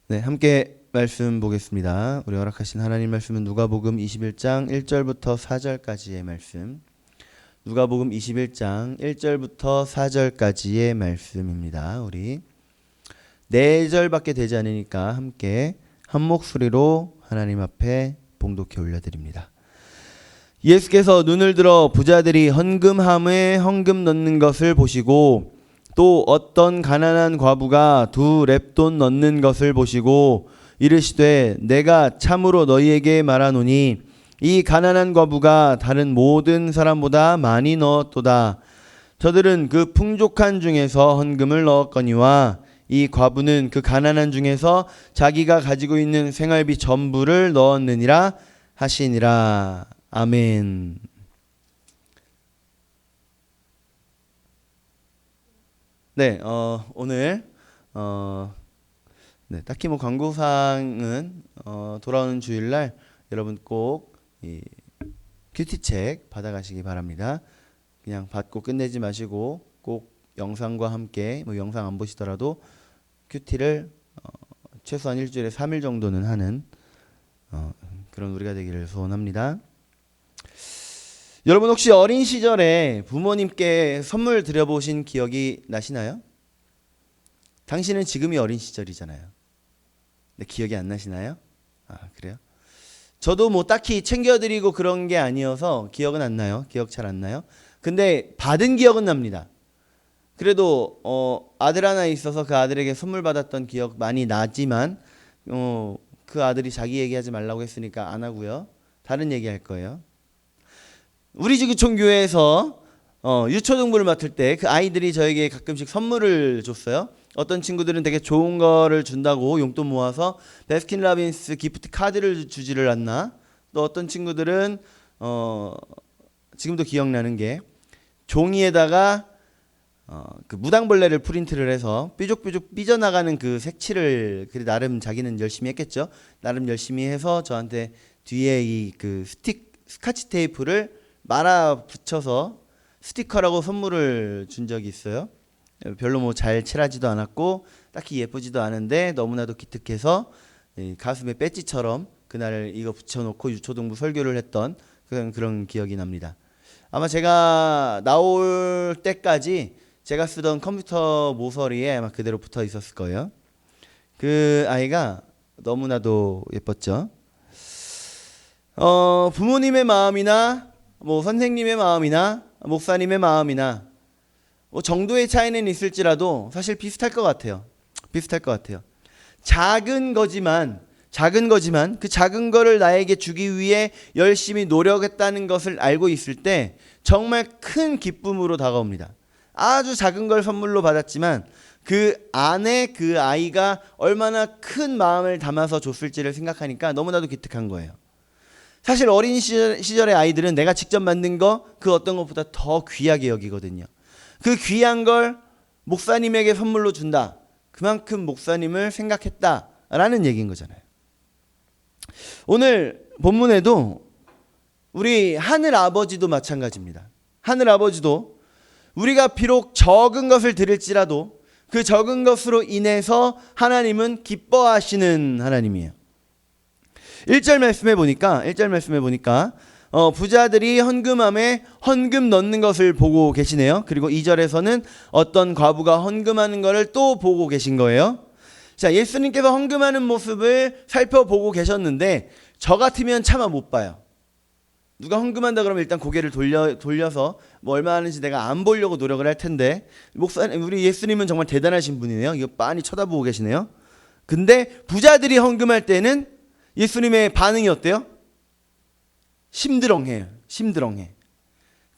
네, 함께 말씀 보겠습니다. 우리 허락하신 하나님 말씀은 누가복음 21장 1절부터 4절까지의 말씀. 누가복음 21장 1절부터 4절까지의 말씀입니다. 우리 4절밖에 되지 않으니까 함께 한 목소리로 하나님 앞에 봉독해 올려드립니다. 예수께서 눈을 들어 부자들이 헌금함에 헌금 넣는 것을 보시고 또 어떤 가난한 과부가 2렙돈 넣는 것을 보시고 이르시되 내가 참으로 너희에게 말하노니 이 가난한 과부가 다른 모든 사람보다 많이 넣었도다. 저들은 그 풍족한 중에서 헌금을 넣었거니와 이 과부는 그 가난한 중에서 자기가 가지고 있는 생활비 전부를 넣었느니라 하시니라. 아멘. 네, 오늘 딱히 뭐 광고사항은 돌아오는 주일날 여러분 꼭 이 큐티책 받아가시기 바랍니다. 그냥 받고 끝내지 마시고 꼭 영상과 함께 뭐 영상 안 보시더라도 큐티를 최소한 일주일에 3일 정도는 하는 그런 우리가 되기를 소원합니다. 여러분 혹시 어린 시절에 부모님께 선물 드려보신 기억이 나시나요? 당신은 지금이 어린 시절이잖아요. 근데 기억이 안 나시나요? 아, 그래요? 저도 뭐 딱히 챙겨드리고 그런 게 아니어서 기억은 안 나요. 기억 잘 안 나요. 근데 받은 기억은 납니다. 그래도 아들 하나 있어서 그 아들에게 선물 받았던 기억 많이 나지만 그 아들이 자기 얘기하지 말라고 했으니까 안 하고요. 다른 얘기 할 거예요. 우리 지구촌 교회에서 유초등부를 맡을 때 그 아이들이 저에게 가끔씩 선물을 줬어요. 어떤 친구들은 되게 좋은 거를 준다고 용돈 모아서 베스킨라빈스 기프트 카드를 주지를 않나. 또 어떤 친구들은 지금도 기억나는 게 종이에다가 그 무당벌레를 프린트를 해서 삐죽삐죽 삐져나가는 그 색칠을 나름 자기는 열심히 했겠죠. 나름 열심히 해서 저한테 뒤에 이 그 스카치 테이프를 말아 붙여서 스티커라고 선물을 준 적이 있어요. 별로 뭐 잘 칠하지도 않았고 딱히 예쁘지도 않은데 너무나도 기특해서 가슴에 배지처럼 그날 이거 붙여놓고 유초등부 설교를 했던 그런 기억이 납니다. 아마 제가 나올 때까지 제가 쓰던 컴퓨터 모서리에 아마 그대로 붙어 있었을 거예요. 그 아이가 너무나도 예뻤죠. 부모님의 마음이나 뭐 선생님의 마음이나 목사님의 마음이나 뭐 정도의 차이는 있을지라도 사실 비슷할 것 같아요. 비슷할 것 같아요. 작은 거지만 그 작은 거를 나에게 주기 위해 열심히 노력했다는 것을 알고 있을 때 정말 큰 기쁨으로 다가옵니다. 아주 작은 걸 선물로 받았지만 그 안에 그 아이가 얼마나 큰 마음을 담아서 줬을지를 생각하니까 너무나도 기특한 거예요. 사실 어린 시절의 아이들은 내가 직접 만든 거 그 어떤 것보다 더 귀하게 여기거든요. 그 귀한 걸 목사님에게 선물로 준다. 그만큼 목사님을 생각했다라는 얘기인 거잖아요. 오늘 본문에도 우리 하늘 아버지도 마찬가지입니다. 하늘 아버지도 우리가 비록 적은 것을 드릴지라도 그 적은 것으로 인해서 하나님은 기뻐하시는 하나님이에요. 1절 말씀에 보니까 부자들이 헌금함에 헌금 넣는 것을 보고 계시네요. 그리고 2절에서는 어떤 과부가 헌금하는 것을 또 보고 계신 거예요. 자, 예수님께서 헌금하는 모습을 살펴보고 계셨는데 저 같으면 차마 못 봐요. 누가 헌금한다 그러면 일단 고개를 돌려서 뭐 얼마 하는지 내가 안 보려고 노력을 할 텐데 우리 예수님은 정말 대단하신 분이네요. 이거 빤히 쳐다보고 계시네요. 근데 부자들이 헌금할 때는 예수님의 반응이 어때요? 심드렁해요. 심드렁해.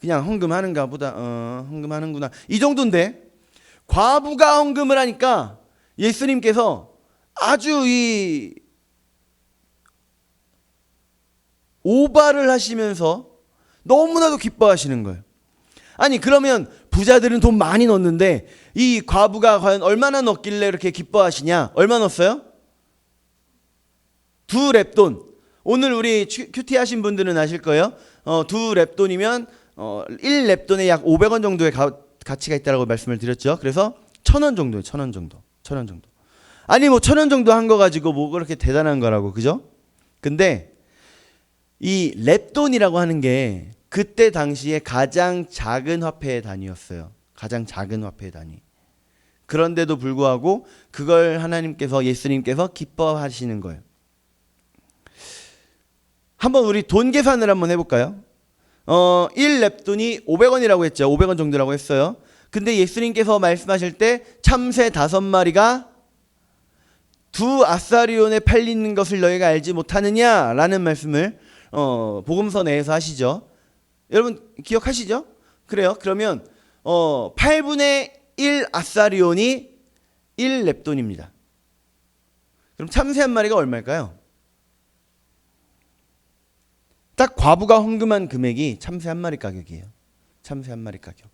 그냥 헌금하는가 보다. 헌금하는구나. 이 정도인데 과부가 헌금을 하니까 예수님께서 아주 이 오바를 하시면서 너무나도 기뻐하시는 거예요. 아니 그러면 부자들은 돈 많이 넣었는데 이 과부가 과연 얼마나 넣었길래 이렇게 기뻐하시냐? 얼마 넣었어요? 2렙돈. 오늘 우리 큐티 하신 분들은 아실 거예요. 2렙돈이면 1렙돈에 약 500원 정도의 가치가 있다고 말씀을 드렸죠. 그래서 1,000원 정도예요. 1,000원 정도. 아니 뭐 1,000원 정도 한 거 가지고 뭐 그렇게 대단한 거라고, 그죠? 근데 이 렙돈이라고 하는 게 그때 당시에 가장 작은 화폐의 단위였어요. 가장 작은 화폐의 단위. 그런데도 불구하고 그걸 하나님께서, 예수님께서 기뻐하시는 거예요. 한번 우리 돈 계산을 한번 해볼까요? 1렙돈이 500원이라고 했죠. 500원 정도라고 했어요. 근데 예수님께서 말씀하실 때 참새 5마리가 2아사리온에 팔리는 것을 너희가 알지 못하느냐라는 말씀을 복음서 내에서 하시죠. 여러분 기억하시죠? 그래요. 그러면 8분의 1 아사리온이 1렙돈입니다. 그럼 참새 한 마리가 얼마일까요? 딱 과부가 헌금한 금액이 참새 한 마리 가격이에요. 참새 한 마리 가격.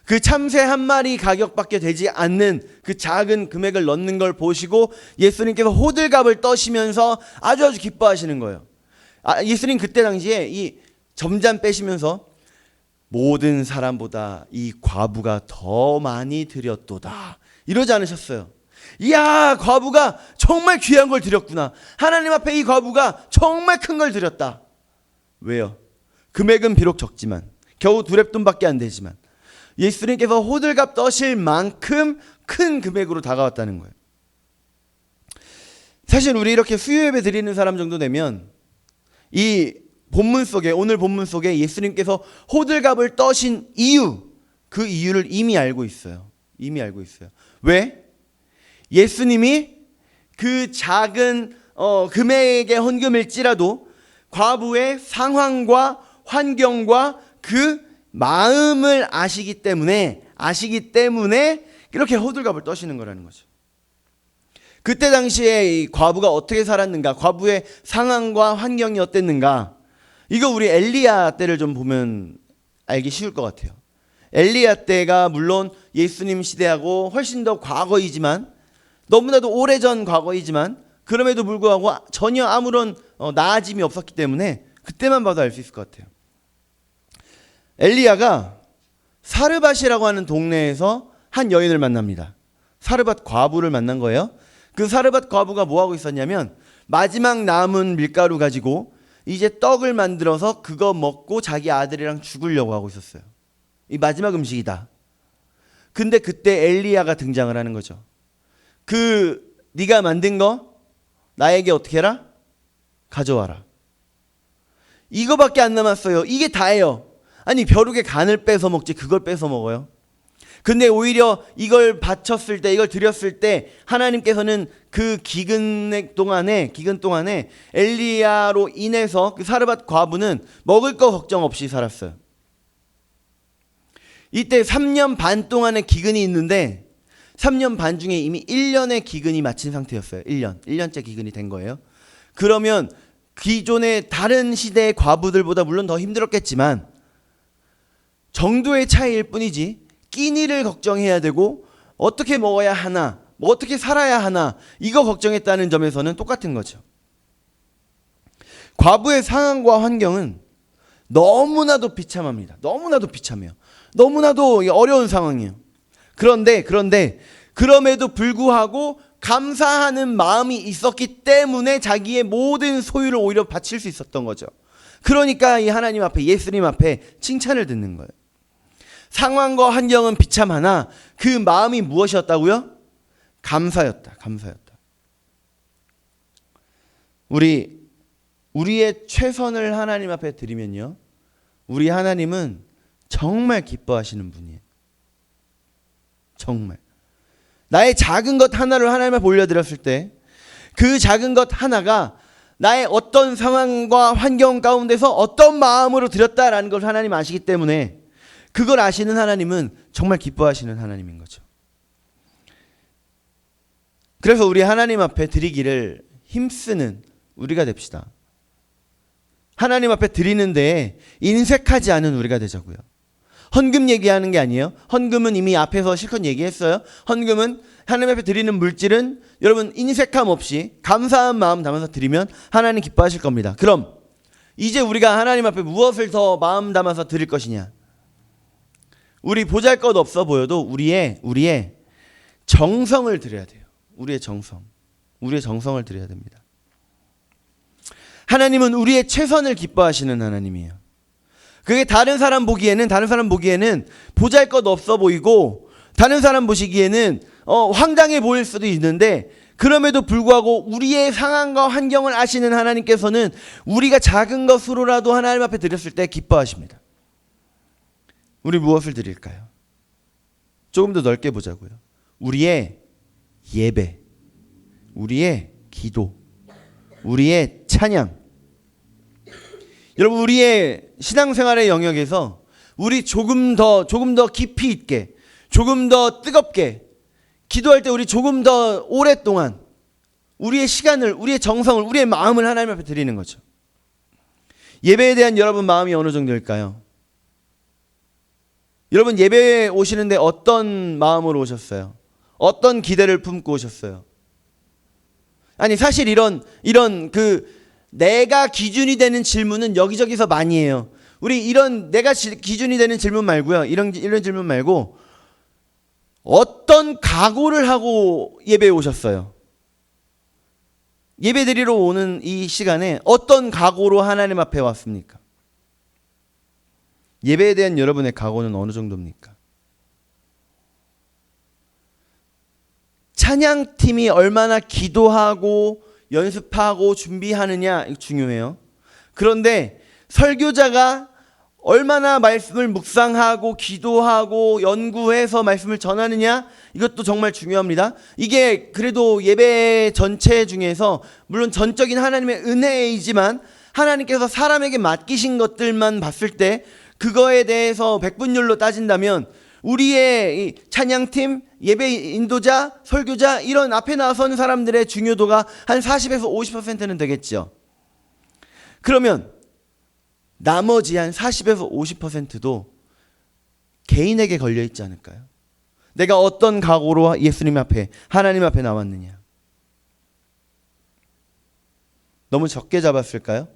그 참새 한 마리 가격밖에 되지 않는 그 작은 금액을 넣는 걸 보시고 예수님께서 호들갑을 떠시면서 아주 기뻐하시는 거예요. 예수님 그때 당시에 이 점잔 빼시면서 모든 사람보다 이 과부가 더 많이 드렸도다 이러지 않으셨어요. 이야, 과부가 정말 귀한 걸 드렸구나. 하나님 앞에 이 과부가 정말 큰 걸 드렸다. 왜요? 금액은 비록 적지만, 겨우 2렙돈밖에 안 되지만 예수님께서 호들갑 떠실 만큼 큰 금액으로 다가왔다는 거예요. 사실 우리 이렇게 수요 예배 드리는 사람 정도 되면 이 본문 속에, 오늘 본문 속에 예수님께서 호들갑을 떠신 이유, 그 이유를 이미 알고 있어요. 이미 알고 있어요. 왜? 예수님이 그 작은 금액의 헌금일지라도 과부의 상황과 환경과 그 마음을 아시기 때문에 이렇게 호들갑을 떠시는 거라는 거죠. 그때 당시에 이 과부가 어떻게 살았는가, 과부의 상황과 환경이 어땠는가, 이거 우리 엘리야 때를 좀 보면 알기 쉬울 것 같아요. 엘리야 때가 물론 예수님 시대하고 훨씬 더 과거이지만, 너무나도 오래전 과거이지만 그럼에도 불구하고 전혀 아무런 나아짐이 없었기 때문에 그때만 봐도 알 수 있을 것 같아요. 엘리야가 사르밧이라고 하는 동네에서 한 여인을 만납니다. 사르밧 과부를 만난 거예요. 그 사르밧 과부가 뭐 하고 있었냐면 마지막 남은 밀가루 가지고 이제 떡을 만들어서 그거 먹고 자기 아들이랑 죽으려고 하고 있었어요. 이 마지막 음식이다. 근데 그때 엘리야가 등장을 하는 거죠. 네가 만든 거 나에게 어떻게 해라? 가져와라. 이거밖에 안 남았어요. 이게 다예요. 아니 벼룩의 간을 뺏어 먹지 그걸 뺏어 먹어요? 근데 오히려 이걸 바쳤을 때, 이걸 드렸을 때 하나님께서는 그 기근 동안에 엘리야로 인해서 그 사르밧 과부는 먹을 거 걱정 없이 살았어요. 이때 3년 반 동안의 기근이 있는데 3년 반 중에 이미 1년의 기근이 마친 상태였어요. 1년째 기근이 된 거예요. 그러면 기존의 다른 시대의 과부들보다 물론 더 힘들었겠지만 정도의 차이일 뿐이지 끼니를 걱정해야 되고 어떻게 먹어야 하나, 뭐 어떻게 살아야 하나 이거 걱정했다는 점에서는 똑같은 거죠. 과부의 상황과 환경은 너무나도 비참합니다. 너무나도 비참해요. 너무나도 어려운 상황이에요. 그런데 그럼에도 불구하고 감사하는 마음이 있었기 때문에 자기의 모든 소유를 오히려 바칠 수 있었던 거죠. 그러니까 이 하나님 앞에, 예수님 앞에 칭찬을 듣는 거예요. 상황과 환경은 비참하나 그 마음이 무엇이었다고요? 감사였다. 우리의 최선을 하나님 앞에 드리면요, 우리 하나님은 정말 기뻐하시는 분이에요. 정말. 나의 작은 것 하나를 하나님 앞에 올려드렸을 때 그 작은 것 하나가 나의 어떤 상황과 환경 가운데서 어떤 마음으로 드렸다라는 걸 하나님 아시기 때문에 그걸 아시는 하나님은 정말 기뻐하시는 하나님인 거죠. 그래서 우리 하나님 앞에 드리기를 힘쓰는 우리가 됩시다. 하나님 앞에 드리는데 인색하지 않은 우리가 되자고요. 헌금 얘기하는 게 아니에요. 헌금은 이미 앞에서 실컷 얘기했어요. 헌금은 하나님 앞에 드리는 물질은 여러분 인색함 없이 감사한 마음 담아서 드리면 하나님 기뻐하실 겁니다. 그럼 이제 우리가 하나님 앞에 무엇을 더 마음 담아서 드릴 것이냐? 우리 보잘것 없어 보여도 우리의 정성을 들여야 돼요. 우리의 정성을 들여야 됩니다. 하나님은 우리의 최선을 기뻐하시는 하나님이에요. 그게 다른 사람 보기에는 보잘것 없어 보이고 다른 사람 보시기에는 황당해 보일 수도 있는데, 그럼에도 불구하고 우리의 상황과 환경을 아시는 하나님께서는 우리가 작은 것으로라도 하나님 앞에 드렸을 때 기뻐하십니다. 우리 무엇을 드릴까요? 조금 더 넓게 보자고요. 우리의 예배, 우리의 기도, 우리의 찬양. 여러분, 우리의 신앙생활의 영역에서 우리 조금 더 깊이 있게, 조금 더 뜨겁게 기도할 때 우리 조금 더 오랫동안 우리의 시간을, 우리의 정성을, 우리의 마음을 하나님 앞에 드리는 거죠. 예배에 대한 여러분 마음이 어느 정도일까요? 여러분, 예배에 오시는데 어떤 마음으로 오셨어요? 어떤 기대를 품고 오셨어요? 아니, 사실 이런 내가 기준이 되는 질문은 여기저기서 많이 해요. 우리 이런 내가 기준이 되는 질문 말고요. 이런 질문 말고 어떤 각오를 하고 예배에 오셨어요? 예배 드리러 오는 이 시간에 어떤 각오로 하나님 앞에 왔습니까? 예배에 대한 여러분의 각오는 어느 정도입니까? 찬양팀이 얼마나 기도하고 연습하고 준비하느냐, 이거 중요해요. 그런데 설교자가 얼마나 말씀을 묵상하고 기도하고 연구해서 말씀을 전하느냐, 이것도 정말 중요합니다. 이게 그래도 예배 전체 중에서 물론 전적인 하나님의 은혜이지만 하나님께서 사람에게 맡기신 것들만 봤을 때 그거에 대해서 백분율로 따진다면 우리의 이 찬양팀, 예배 인도자, 설교자, 이런 앞에 나서는 사람들의 중요도가 한 40에서 50%는 되겠죠. 그러면 나머지 한 40에서 50%도 개인에게 걸려 있지 않을까요? 내가 어떤 각오로 예수님 앞에, 하나님 앞에 나왔느냐. 너무 적게 잡았을까요?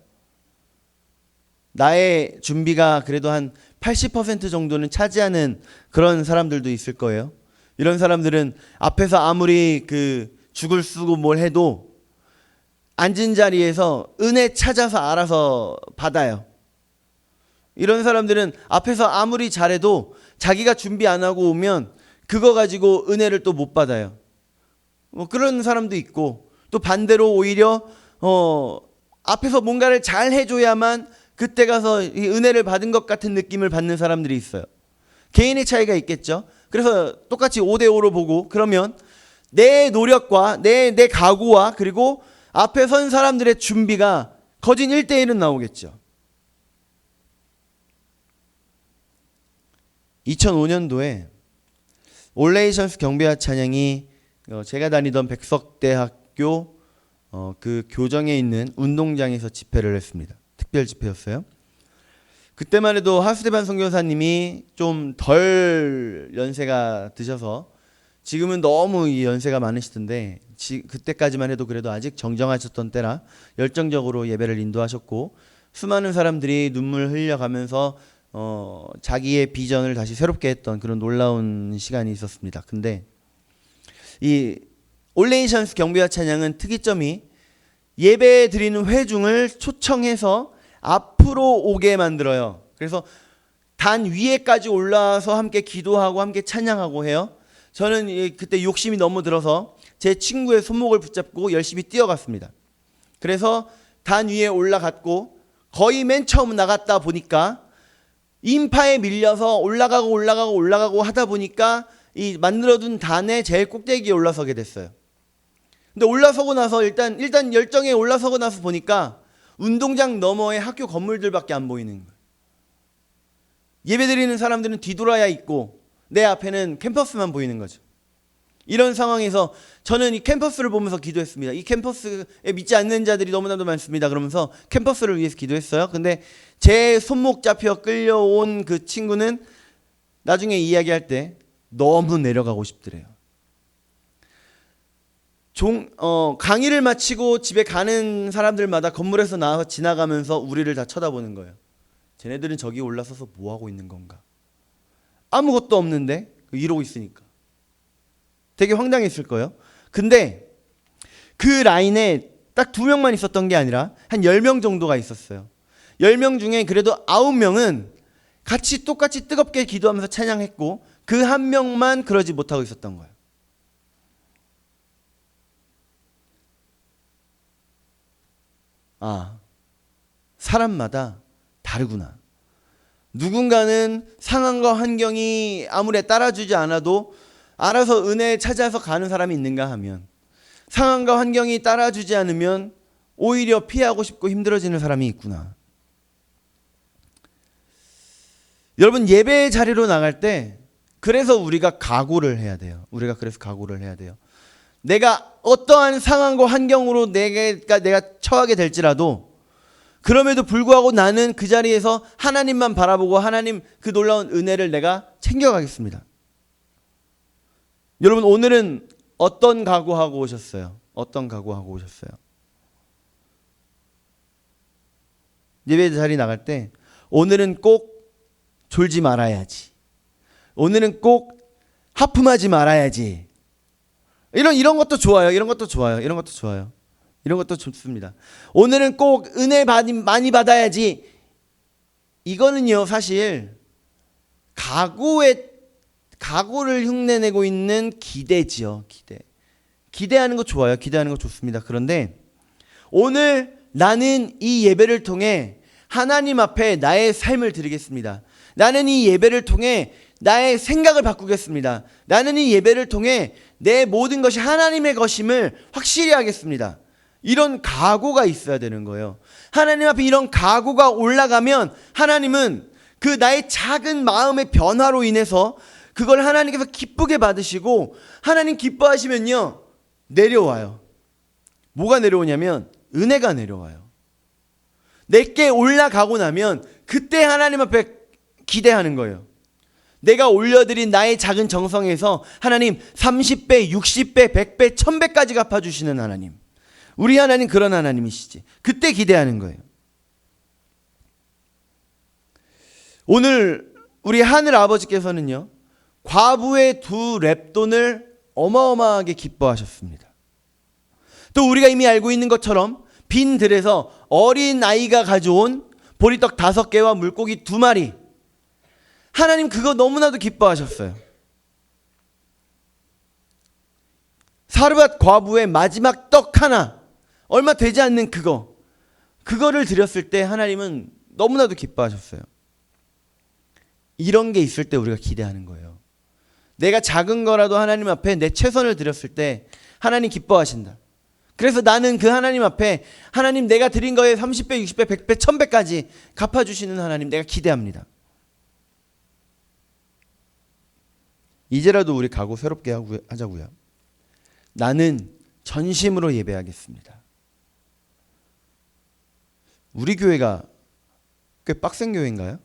나의 준비가 그래도 한 80% 정도는 차지하는 그런 사람들도 있을 거예요. 이런 사람들은 앞에서 아무리 죽을 쓰고 뭘 해도 앉은 자리에서 은혜 찾아서 알아서 받아요. 이런 사람들은 앞에서 아무리 잘해도 자기가 준비 안 하고 오면 그거 가지고 은혜를 또 못 받아요. 그런 사람도 있고, 또 반대로 오히려 앞에서 뭔가를 잘 해줘야만 그때 가서 이 은혜를 받은 것 같은 느낌을 받는 사람들이 있어요. 개인의 차이가 있겠죠. 그래서 똑같이 5대5로 보고, 그러면 내 노력과 내 각오와 그리고 앞에 선 사람들의 준비가 거진 1대1은 나오겠죠. 2005년도에 올레이션스 경배와 찬양이 제가 다니던 백석대학교 그 교정에 있는 운동장에서 집회를 했습니다. 특별 집회였어요. 그때만 해도 하수대반 선교사님이 좀 덜 연세가 드셔서, 지금은 너무 이 연세가 많으시던데 그때까지만 해도 그래도 아직 정정하셨던 때라 열정적으로 예배를 인도하셨고, 수많은 사람들이 눈물 흘려가면서 자기의 비전을 다시 새롭게 했던 그런 놀라운 시간이 있었습니다. 근데 이 올레이션스 경배와 찬양은 특이점이 예배 드리는 회중을 초청해서 앞으로 오게 만들어요. 그래서 단 위에까지 올라와서 함께 기도하고 함께 찬양하고 해요. 저는 그때 욕심이 너무 들어서 제 친구의 손목을 붙잡고 열심히 뛰어갔습니다. 그래서 단 위에 올라갔고, 거의 맨 처음 나갔다 보니까 인파에 밀려서 올라가고 하다 보니까 이 만들어둔 단의 제일 꼭대기에 올라서게 됐어요. 근데 올라서고 나서 일단 열정에 올라서고 나서 보니까 운동장 너머에 학교 건물들밖에 안 보이는 거예요. 예배드리는 사람들은 뒤돌아야 있고 내 앞에는 캠퍼스만 보이는 거죠. 이런 상황에서 저는 이 캠퍼스를 보면서 기도했습니다. 이 캠퍼스에 믿지 않는 자들이 너무나도 많습니다. 그러면서 캠퍼스를 위해서 기도했어요. 근데 제 손목 잡혀 끌려온 그 친구는 나중에 이야기할 때 너무 내려가고 싶더래요. 강의를 마치고 집에 가는 사람들마다 건물에서 나와서 지나가면서 우리를 다 쳐다보는 거예요. 쟤네들은 저기 올라서서 뭐 하고 있는 건가? 아무것도 없는데 이러고 있으니까. 되게 황당했을 거예요. 근데 그 라인에 딱 2명만 있었던 게 아니라 한 10명 정도가 있었어요. 10명 중에 그래도 9명은 같이 똑같이 뜨겁게 기도하면서 찬양했고 그 한 명만 그러지 못하고 있었던 거예요. 아, 사람마다 다르구나. 누군가는 상황과 환경이 아무리 따라주지 않아도 알아서 은혜 찾아서 가는 사람이 있는가 하면, 상황과 환경이 따라주지 않으면 오히려 피하고 싶고 힘들어지는 사람이 있구나. 여러분, 예배 자리로 나갈 때 그래서 우리가 각오를 해야 돼요. 우리가 그래서 각오를 해야 돼요. 내가 어떠한 상황과 환경으로 내가 처하게 될지라도 그럼에도 불구하고 나는 그 자리에서 하나님만 바라보고 하나님 그 놀라운 은혜를 내가 챙겨가겠습니다. 여러분, 오늘은 어떤 각오하고 오셨어요? 어떤 각오하고 오셨어요? 예배 자리 나갈 때 오늘은 꼭 졸지 말아야지. 오늘은 꼭 하품하지 말아야지. 이런 것도 좋아요. 이런 것도 좋아요. 이런 것도 좋아요. 이런 것도 좋습니다. 오늘은 꼭 은혜 많이 받아야지. 이거는요, 사실 각오를 흉내내고 있는 기대지요. 기대하는 거 좋아요. 기대하는 거 좋습니다. 그런데 오늘 나는 이 예배를 통해 하나님 앞에 나의 삶을 드리겠습니다. 나는 이 예배를 통해 나의 생각을 바꾸겠습니다. 나는 이 예배를 통해 내 모든 것이 하나님의 것임을 확실히 하겠습니다. 이런 각오가 있어야 되는 거예요. 하나님 앞에 이런 각오가 올라가면 하나님은 그 나의 작은 마음의 변화로 인해서 그걸 하나님께서 기쁘게 받으시고, 하나님 기뻐하시면요, 내려와요. 뭐가 내려오냐면 은혜가 내려와요. 내게 올라가고 나면 그때 하나님 앞에 기대하는 거예요. 내가 올려드린 나의 작은 정성에서 하나님 30배, 60배, 100배, 1000배까지 갚아주시는 하나님. 우리 하나님 그런 하나님이시지. 그때 기대하는 거예요. 오늘 우리 하늘 아버지께서는요, 과부의 2 렙돈을 어마어마하게 기뻐하셨습니다. 또 우리가 이미 알고 있는 것처럼 빈 들에서 어린 아이가 가져온 보리떡 5개와 물고기 2마리, 하나님 그거 너무나도 기뻐하셨어요. 사르밧 과부의 마지막 떡 하나, 얼마 되지 않는 그거를 드렸을 때 하나님은 너무나도 기뻐하셨어요. 이런 게 있을 때 우리가 기대하는 거예요. 내가 작은 거라도 하나님 앞에 내 최선을 드렸을 때 하나님 기뻐하신다. 그래서 나는 그 하나님 앞에 하나님 내가 드린 거에 30배, 60배, 100배, 1000배까지 갚아주시는 하나님 내가 기대합니다. 이제라도 우리 각오 새롭게 하자고요. 나는 전심으로 예배하겠습니다. 우리 교회가 꽤 빡센 교회인가요?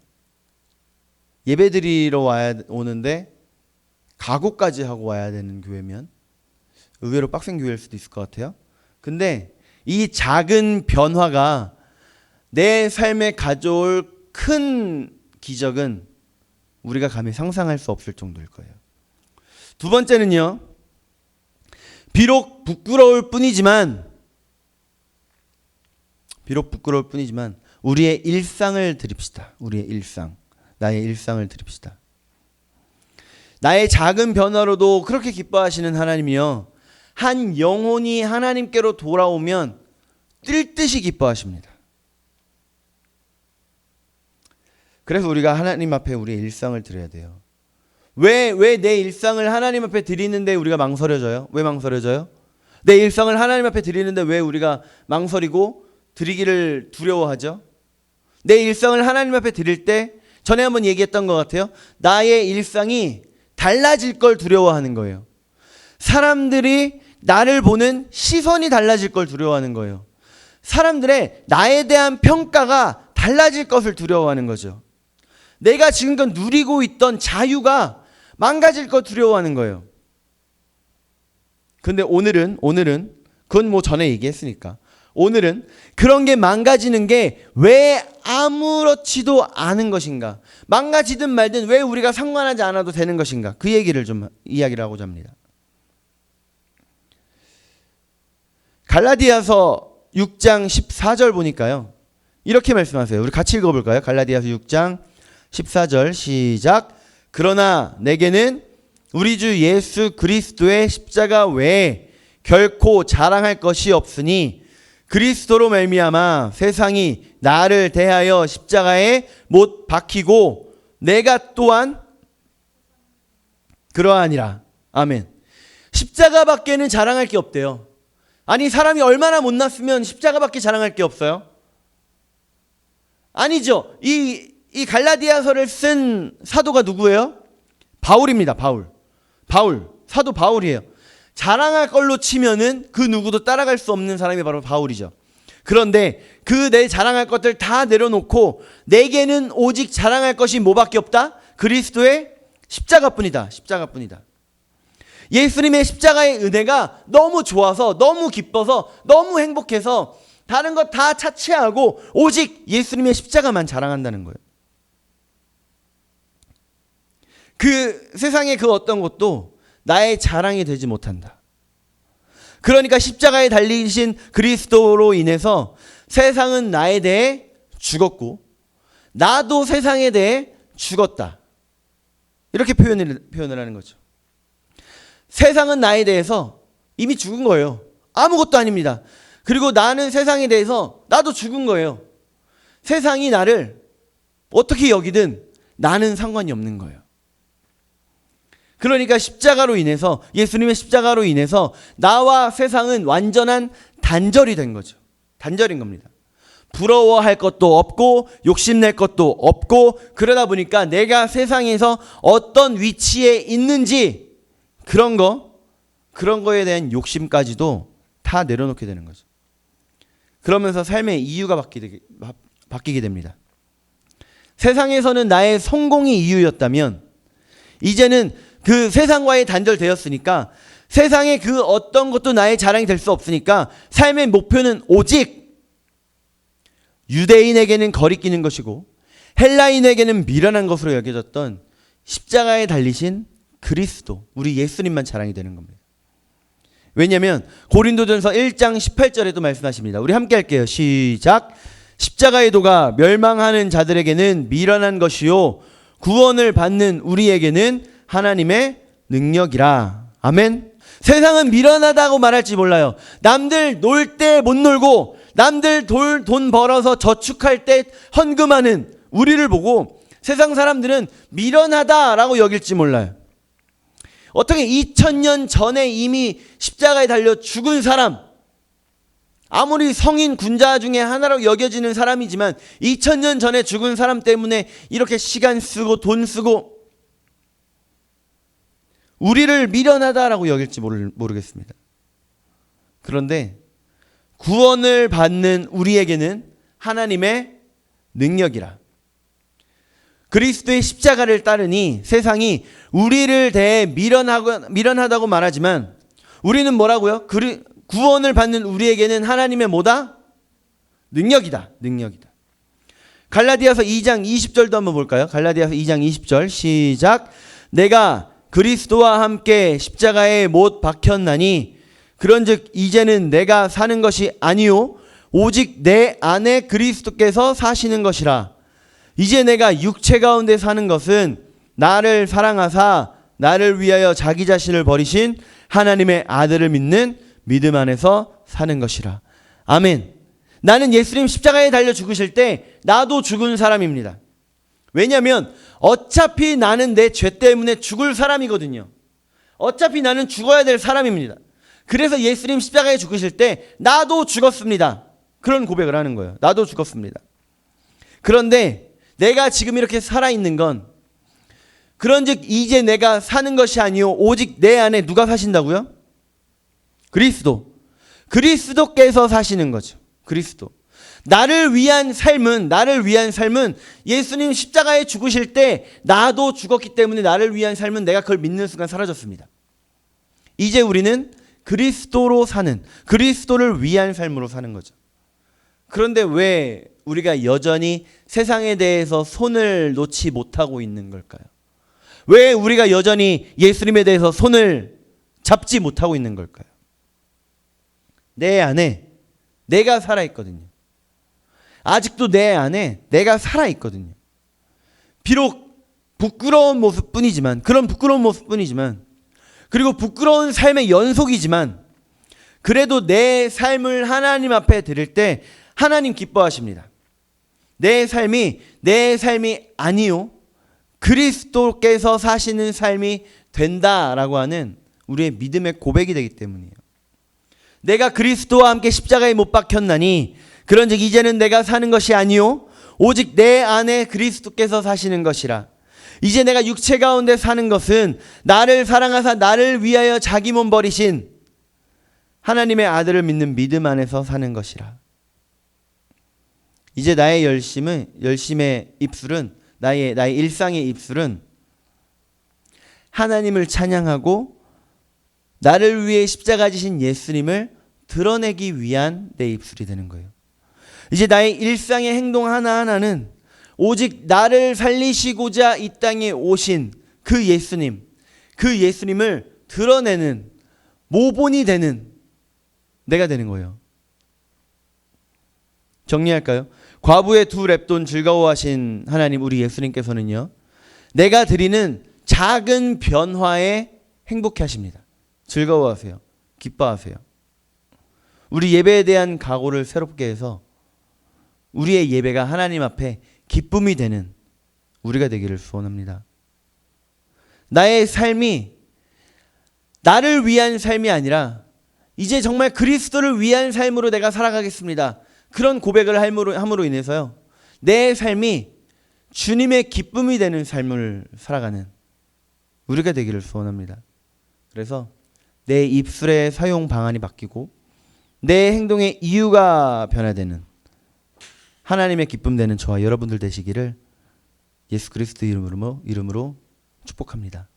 예배드리러 오는데 각오까지 하고 와야 되는 교회면 의외로 빡센 교회일 수도 있을 것 같아요. 근데 이 작은 변화가 내 삶에 가져올 큰 기적은 우리가 감히 상상할 수 없을 정도일 거예요. 2번째는요, 비록 부끄러울 뿐이지만 우리의 일상을 드립시다. 우리의 일상, 나의 일상을 드립시다. 나의 작은 변화로도 그렇게 기뻐하시는 하나님이요, 한 영혼이 하나님께로 돌아오면 뜰 듯이 기뻐하십니다. 그래서 우리가 하나님 앞에 우리의 일상을 드려야 돼요. 왜 내 일상을 하나님 앞에 드리는데 우리가 망설여져요? 왜 망설여져요? 내 일상을 하나님 앞에 드리는데 왜 우리가 망설이고 드리기를 두려워하죠? 내 일상을 하나님 앞에 드릴 때 전에 한번 얘기했던 것 같아요. 나의 일상이 달라질 걸 두려워하는 거예요. 사람들이 나를 보는 시선이 달라질 걸 두려워하는 거예요. 사람들의 나에 대한 평가가 달라질 것을 두려워하는 거죠. 내가 지금껏 누리고 있던 자유가 망가질 걸 두려워하는 거예요. 근데 오늘은 그건 뭐 전에 얘기했으니까, 오늘은 그런 게 망가지는 게 왜 아무렇지도 않은 것인가, 망가지든 말든 왜 우리가 상관하지 않아도 되는 것인가, 그 얘기를 좀 이야기를 하고자 합니다. 갈라디아서 6장 14절 보니까요. 이렇게 말씀하세요. 우리 같이 읽어볼까요? 갈라디아서 6장 14절 시작. 그러나 내게는 우리 주 예수 그리스도의 십자가 외에 결코 자랑할 것이 없으니 그리스도로 말미암아 세상이 나를 대하여 십자가에 못 박히고 내가 또한 그러하니라. 아멘. 십자가밖에는 자랑할 게 없대요. 아니 사람이 얼마나 못났으면 십자가밖에 자랑할 게 없어요? 아니죠. 이 갈라디아서를 쓴 사도가 누구예요? 바울입니다. 바울. 사도 바울이에요. 자랑할 걸로 치면은 그 누구도 따라갈 수 없는 사람이 바로 바울이죠. 그런데 그 내 자랑할 것들 다 내려놓고 내게는 오직 자랑할 것이 뭐밖에 없다? 그리스도의 십자가뿐이다. 십자가뿐이다. 예수님의 십자가의 은혜가 너무 좋아서 너무 기뻐서 너무 행복해서 다른 것 다 차치하고 오직 예수님의 십자가만 자랑한다는 거예요. 그 세상의 그 어떤 것도 나의 자랑이 되지 못한다. 그러니까 십자가에 달리신 그리스도로 인해서 세상은 나에 대해 죽었고 나도 세상에 대해 죽었다. 이렇게 표현을 하는 거죠. 세상은 나에 대해서 이미 죽은 거예요. 아무것도 아닙니다. 그리고 나는 세상에 대해서 나도 죽은 거예요. 세상이 나를 어떻게 여기든 나는 상관이 없는 거예요. 그러니까 십자가로 인해서 예수님의 십자가로 인해서 나와 세상은 완전한 단절이 된 거죠. 단절인 겁니다. 부러워할 것도 없고 욕심낼 것도 없고 그러다 보니까 내가 세상에서 어떤 위치에 있는지 그런 거에 대한 욕심까지도 다 내려놓게 되는 거죠. 그러면서 삶의 이유가 바뀌게 됩니다. 세상에서는 나의 성공이 이유였다면 이제는 그 세상과의 단절되었으니까 세상의 그 어떤 것도 나의 자랑이 될 수 없으니까 삶의 목표는 오직 유대인에게는 거리끼는 것이고 헬라인에게는 미련한 것으로 여겨졌던 십자가에 달리신 그리스도, 우리 예수님만 자랑이 되는 겁니다. 왜냐하면 고린도전서 1장 18절에도 말씀하십니다. 우리 함께 할게요. 시작. 십자가의 도가 멸망하는 자들에게는 미련한 것이요 구원을 받는 우리에게는 하나님의 능력이라. 아멘. 세상은 미련하다고 말할지 몰라요. 남들 놀 때 못 놀고 남들 돈 벌어서 저축할 때 헌금하는 우리를 보고 세상 사람들은 미련하다라고 여길지 몰라요. 어떻게 2000년 전에 이미 십자가에 달려 죽은 사람, 아무리 성인 군자 중에 하나로 여겨지는 사람이지만 2000년 전에 죽은 사람 때문에 이렇게 시간 쓰고 돈 쓰고 우리를 미련하다라고 여길지 모르겠습니다. 그런데 구원을 받는 우리에게는 하나님의 능력이라. 그리스도의 십자가를 따르니 세상이 우리를 대해 미련하다고 말하지만 우리는 뭐라고요? 구원을 받는 우리에게는 하나님의 뭐다? 능력이다. 능력이다. 갈라디아서 2장 20절도 한번 볼까요? 갈라디아서 2장 20절 시작. 내가 그리스도와 함께 십자가에 못 박혔나니 그런즉 이제는 내가 사는 것이 아니요 오직 내 안에 그리스도께서 사시는 것이라. 이제 내가 육체 가운데 사는 것은 나를 사랑하사 나를 위하여 자기 자신을 버리신 하나님의 아들을 믿는 믿음 안에서 사는 것이라. 아멘. 나는 예수님 십자가에 달려 죽으실 때 나도 죽은 사람입니다. 왜냐하면 어차피 나는 내 죄 때문에 죽을 사람이거든요. 어차피 나는 죽어야 될 사람입니다. 그래서 예수님 십자가에 죽으실 때 나도 죽었습니다. 그런 고백을 하는 거예요. 나도 죽었습니다. 그런데 내가 지금 이렇게 살아있는 건 그런즉 이제 내가 사는 것이 아니요 오직 내 안에 누가 사신다고요? 그리스도께서 사시는 거죠. 그리스도. 나를 위한 삶은 예수님 십자가에 죽으실 때 나도 죽었기 때문에 나를 위한 삶은 내가 그걸 믿는 순간 사라졌습니다. 이제 우리는 그리스도로 사는, 그리스도를 위한 삶으로 사는 거죠. 그런데 왜 우리가 여전히 세상에 대해서 손을 놓지 못하고 있는 걸까요? 왜 우리가 여전히 예수님에 대해서 손을 잡지 못하고 있는 걸까요? 내 안에 내가 살아있거든요. 아직도 내 안에 내가 살아있거든요. 비록 부끄러운 모습뿐이지만, 그런 부끄러운 모습뿐이지만, 그리고 부끄러운 삶의 연속이지만, 그래도 내 삶을 하나님 앞에 드릴 때 하나님 기뻐하십니다. 내 삶이 내 삶이 아니요 그리스도께서 사시는 삶이 된다라고 하는 우리의 믿음의 고백이 되기 때문이에요. 내가 그리스도와 함께 십자가에 못 박혔나니 그런즉 이제는 내가 사는 것이 아니요 오직 내 안에 그리스도께서 사시는 것이라. 이제 내가 육체 가운데 사는 것은 나를 사랑하사 나를 위하여 자기 몸 버리신 하나님의 아들을 믿는 믿음 안에서 사는 것이라. 이제 나의 열심의 입술은 나의 일상의 입술은 하나님을 찬양하고 나를 위해 십자가 지신 예수님을 드러내기 위한 내 입술이 되는 거예요. 이제 나의 일상의 행동 하나하나는 오직 나를 살리시고자 이 땅에 오신 그 예수님을 드러내는 모본이 되는 내가 되는 거예요. 정리할까요? 과부의 두 렙돈 즐거워하신 하나님 우리 예수님께서는요, 내가 드리는 작은 변화에 행복해 하십니다. 즐거워하세요. 기뻐하세요. 우리 예배에 대한 각오를 새롭게 해서 우리의 예배가 하나님 앞에 기쁨이 되는 우리가 되기를 소원합니다. 나의 삶이 나를 위한 삶이 아니라 이제 정말 그리스도를 위한 삶으로 내가 살아가겠습니다. 그런 고백을 함으로 인해서요, 내 삶이 주님의 기쁨이 되는 삶을 살아가는 우리가 되기를 소원합니다. 그래서 내 입술의 사용 방안이 바뀌고 내 행동의 이유가 변화되는 하나님의 기쁨 되는 저와 여러분들 되시기를 예수 그리스도 이름으로 축복합니다.